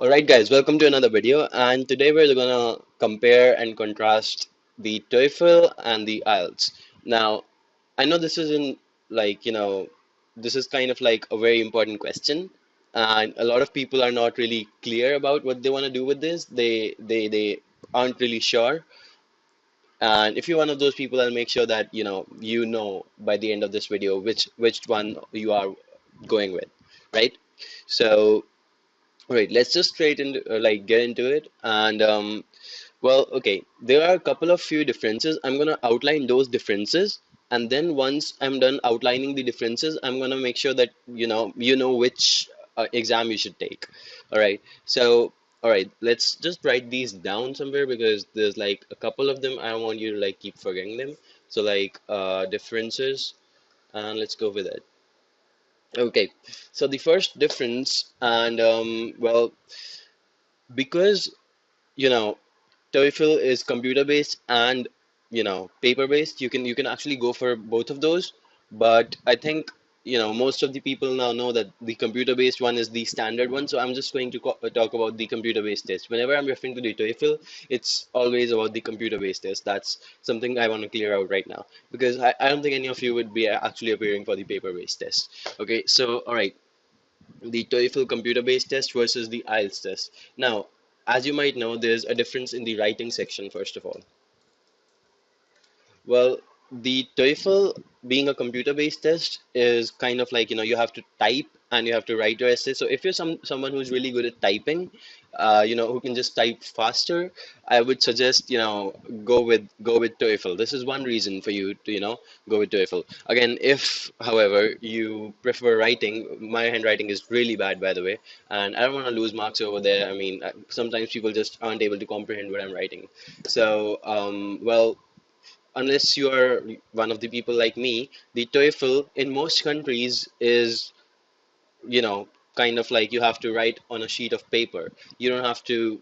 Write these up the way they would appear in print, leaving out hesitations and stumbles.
Alright guys, welcome to another video, and today we're gonna compare and contrast the TOEFL and the IELTS. Now, I know this isn't like, this is kind of like a very important question, and a lot of people are not really clear about what they want to do with this. They aren't really sure. And if you're one of those people, I'll make sure that you know by the end of this video which one you are going with, right? So right, let's just straight into get into it. And well, okay, there are a couple of few differences. I'm gonna outline those differences, and then once I'm done outlining the differences, I'm gonna make sure that you know which exam you should take. All right. So, all right, let's just write these down somewhere because there's like a couple of them. I don't want you to like keep forgetting them. So differences, and let's go with it. Okay. So the first difference, and well, because you know TOEFL is computer based and paper based. You can actually go for both of those, but I think most of the people now know that the computer based one is the standard one. So I'm just going to talk about the computer based test. Whenever I'm referring to the TOEFL, it's always about the computer based test. That's something I want to clear out right now because I don't think any of you would be actually appearing for the paper based test. Okay, so all right, the TOEFL computer-based test versus the IELTS test. Now, as you might know, there's a difference in the writing section, first of all. Well, the TOEFL being a computer-based test is kind of like, you have to type and you have to write your essay. So if you're someone who's really good at typing, who can just type faster, I would suggest, go with TOEFL. This is one reason for you to, go with TOEFL. Again, if, however, you prefer writing, my handwriting is really bad, by the way, and I don't want to lose marks over there. I mean, sometimes people just aren't able to comprehend what I'm writing. So, well, unless you are one of the people like me, the TOEFL in most countries is, you know, kind of like you have to write on a sheet of paper. You don't have to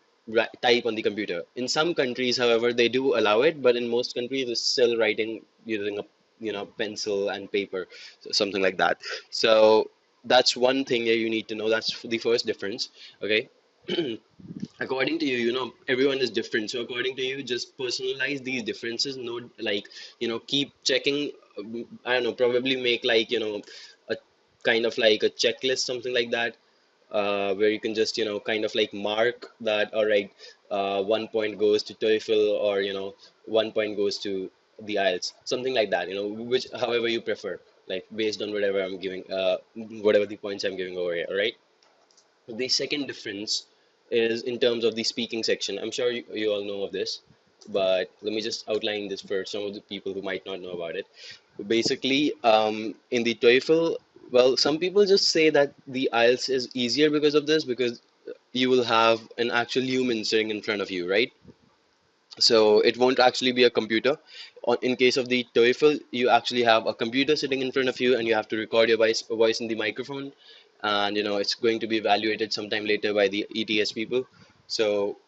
type on the computer. In some countries, however, they do allow it, but in most countries, it's still writing using a, pencil and paper, something like that. So that's one thing that you need to know. That's the first difference. Okay. According to you, everyone is different. So according to you, just personalize these differences. No, like, keep checking. I don't know, probably make like, a kind of like a checklist, something like that, where you can just, kind of like mark that, all right, 1 point goes to TOEFL, or, 1 point goes to the IELTS, something like that, which, however you prefer, like based on whatever I'm giving, whatever the points I'm giving over here, all right? The second difference is in terms of the speaking section. I'm sure you all know of this, but let me just outline this for some of the people who might not know about it. Basically, in the TOEFL, well, some people just say that the IELTS is easier because of this, because you will have an actual human sitting in front of you, right? So it won't actually be a computer. In case of the TOEFL, you actually have a computer sitting in front of you, and you have to record your voice in the microphone, and it's going to be evaluated sometime later by the ETS people. So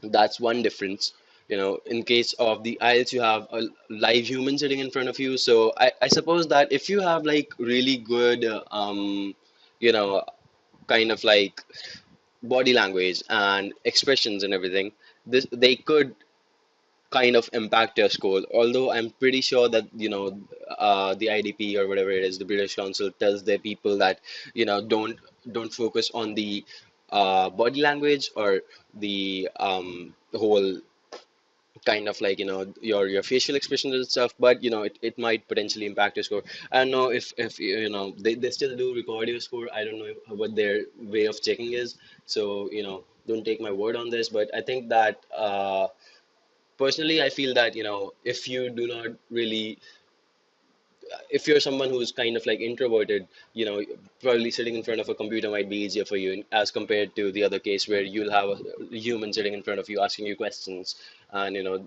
that's one difference. In case of the IELTS, you have a live human sitting in front of you. So I suppose that if you have like really good, you know, kind of like body language and expressions and everything, this they could kind of impact your score. Although I'm pretty sure that the IDP or whatever it is, the British Council tells their people that don't focus on the body language or the whole kind of like your facial expressions and stuff, but it might potentially impact your score. I don't know if they still do record your score. I don't know what their way of checking is, so don't take my word on this, but I think that personally, I feel that if you do not really, if you're someone who's kind of like introverted, probably sitting in front of a computer might be easier for you as compared to the other case where you'll have a human sitting in front of you asking you questions, and a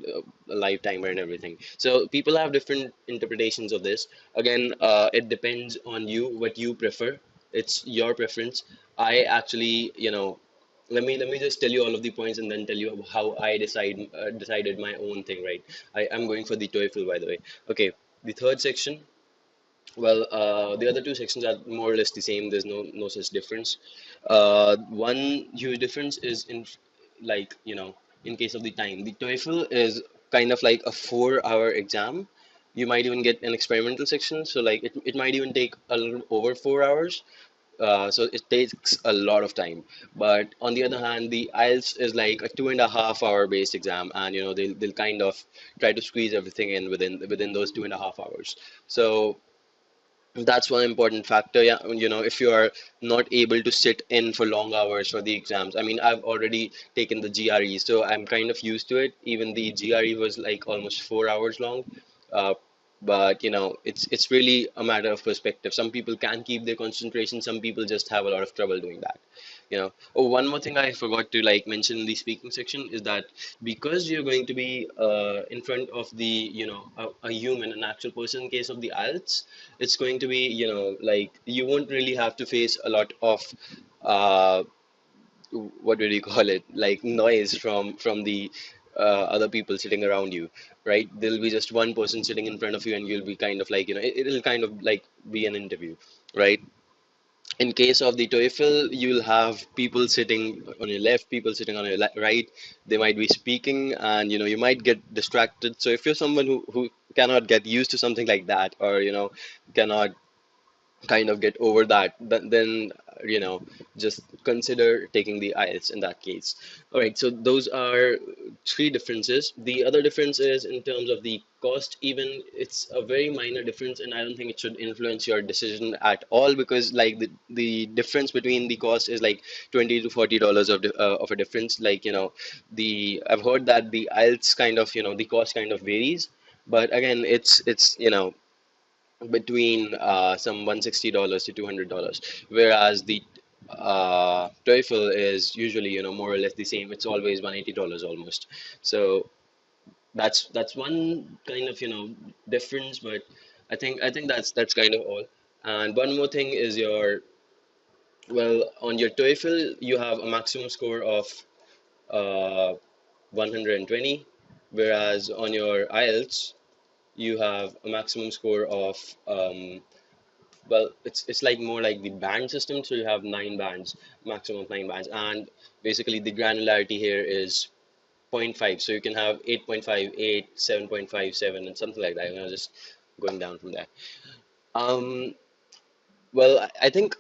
live timer and everything. So people have different interpretations of this. Again, it depends on you what you prefer. It's your preference. I actually, let me just tell you all of the points and then tell you how I decided my own thing, right? I'm going for the TOEFL, by the way. Okay, the third section. Well, the other two sections are more or less the same. There's no such difference. One huge difference is in like in case of the time, the TOEFL is kind of like a 4 hour exam. You might even get an experimental section, so like it might even take a little over 4 hours. So it takes a lot of time. But on the other hand, the IELTS is like a 2.5 hour based exam, and they'll kind of try to squeeze everything in within those 2.5 hours. So that's one important factor. Yeah, if you are not able to sit in for long hours for the exams. I mean, I've already taken the GRE, so I'm kind of used to it. Even the GRE was like almost 4 hours long. Uh, but it's really a matter of perspective. Some people can keep their concentration, some people just have a lot of trouble doing that. Oh, one more thing I forgot to like mention in the speaking section is that because you're going to be in front of the a human, an actual person, in case of the IELTS, it's going to be like you won't really have to face a lot of uh what do you call it, like noise from the other people sitting around you, right? There'll be just one person sitting in front of you, and you'll be kind of like it'll kind of like be an interview, right? In case of the TOEFL, you'll have people sitting on your left, people sitting on your right. They might be speaking, and you might get distracted. So if you're someone who cannot get used to something like that, or cannot kind of get over that, then just consider taking the IELTS in that case. All right, so those are three differences. The other difference is in terms of the cost. Even it's a very minor difference, and I don't think it should influence your decision at all, because like the difference between the cost is like $20 to $40 of a difference. Like the I've heard that the IELTS kind of the cost kind of varies, but again, it's between some $160 to $200, whereas the TOEFL is usually more or less the same. It's always $180 almost. So that's one kind of difference, but I think that's kind of all. And one more thing is on your TOEFL you have a maximum score of uh, 120, whereas on your IELTS you have a maximum score of well, it's like more like the band system. So you have 9 bands, maximum of 9 bands, and basically the granularity here is zero point 0.5. So you can have 8.5, 8, 7.57, and something like that. Just going down from there. Um, well, I think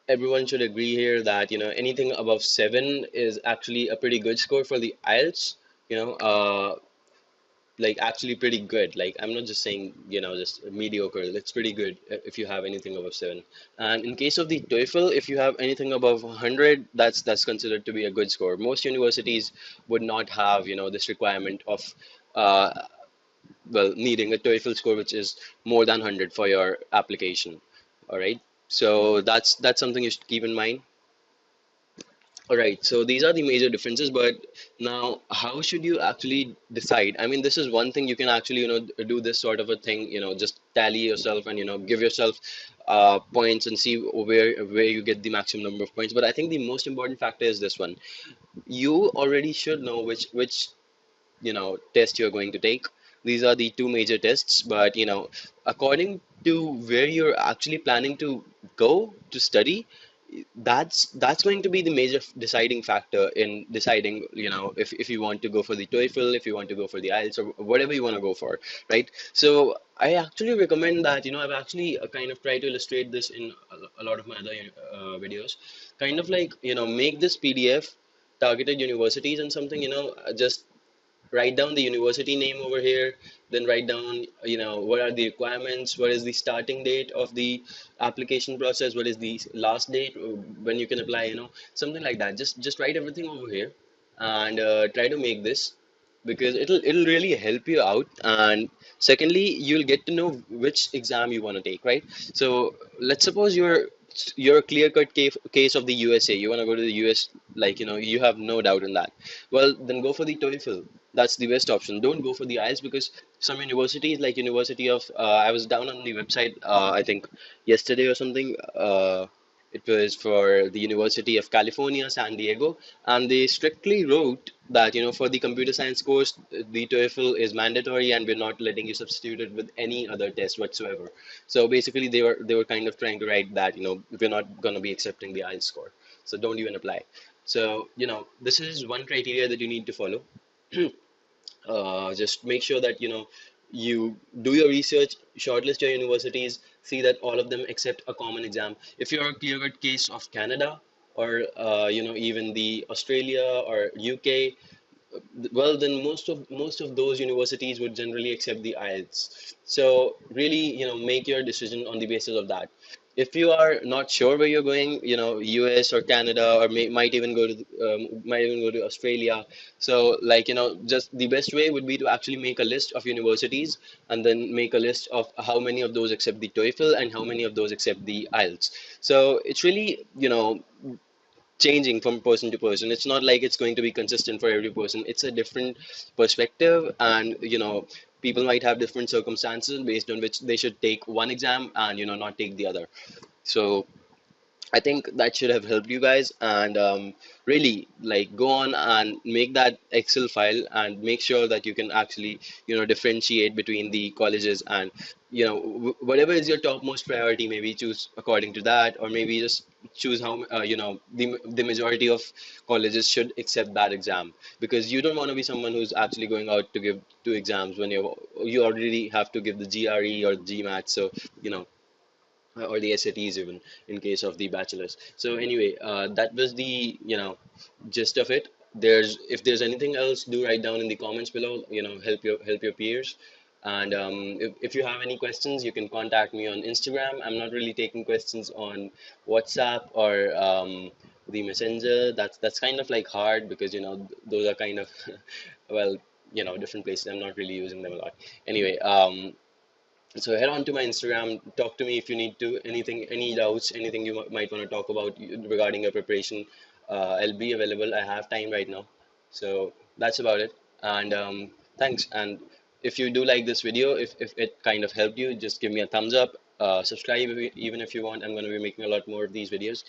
everyone should agree here that anything above 7 is actually a pretty good score for the IELTS. You know, like actually pretty good. Like I'm not just saying, just mediocre. It's pretty good if you have anything above 7. And in case of the TOEFL, if you have anything above 100, that's considered to be a good score. Most universities would not have, this requirement of uh, needing a TOEFL score which is more than 100 for your application. All right. So that's something you should keep in mind. All right, so these are the major differences, but now how should you actually decide? I mean, this is one thing you can actually, do this sort of a thing, just tally yourself and, give yourself points and see where you get the maximum number of points. But I think the most important factor is this one. You already should know which test you're going to take. These are the two major tests, but according to where you're actually planning to go to study, that's going to be the major deciding factor in deciding if you want to go for the TOEFL, if you want to go for the IELTS, or whatever you want to go for, right? So I actually recommend that I've actually kind of tried to illustrate this in a lot of my other videos, kind of like make this PDF targeted universities and something, just write down the university name over here, then write down what are the requirements, what is the starting date of the application process, what is the last date when you can apply, something like that. Just write everything over here, and try to make this, because it'll really help you out. And secondly, you'll get to know which exam you want to take, right? So let's suppose you're a clear cut case of the USA. You want to go to the US, like you have no doubt in that. Well, then go for the TOEFL. That's the best option. Don't go for the IELTS, because some universities, like University of I was down on the website, I think yesterday or something. It was for the University of California, San Diego, and they strictly wrote that, for the computer science course, the TOEFL is mandatory, and we're not letting you substitute it with any other test whatsoever. So basically, they were kind of trying to write that, we're not going to be accepting the IELTS score, so don't even apply. So, this is one criteria that you need to follow. Just make sure that you do your research, shortlist your universities, see that all of them accept a common exam. If you're a clear-cut case of Canada, or even the Australia or UK, well, then most of those universities would generally accept the IELTS. So really, make your decision on the basis of that. If you are not sure where you're going, US or Canada, or might even go to Australia. So like, just the best way would be to actually make a list of universities, and then make a list of how many of those accept the TOEFL and how many of those accept the IELTS. So it's really, changing from person to person. It's not like it's going to be consistent for every person. It's a different perspective, and people might have different circumstances based on which they should take one exam and not take the other. So I think that should have helped you guys, and really, like, go on and make that Excel file and make sure that you can actually, differentiate between the colleges, and whatever is your topmost priority, maybe choose according to that, or maybe just choose how the majority of colleges should accept that exam, because you don't want to be someone who's actually going out to give two exams when you already have to give the GRE or GMAT. So you know or the SATs even, in case of the bachelor's. So anyway, that was the gist of it. If there's anything else, do write down in the comments below. Help your peers. And if you have any questions, you can contact me on Instagram. I'm not really taking questions on WhatsApp or the Messenger. That's kind of like hard, because those are kind of well, different places. I'm not really using them a lot. Anyway, so head on to my Instagram, talk to me if you need to, anything, any doubts, anything you might want to talk about regarding your preparation. I'll be available. I have time right now. So that's about it. And thanks. And if you do like this video, if it kind of helped you, just give me a thumbs up. Subscribe even if you want. I'm going to be making a lot more of these videos.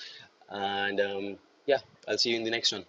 And yeah, I'll see you in the next one.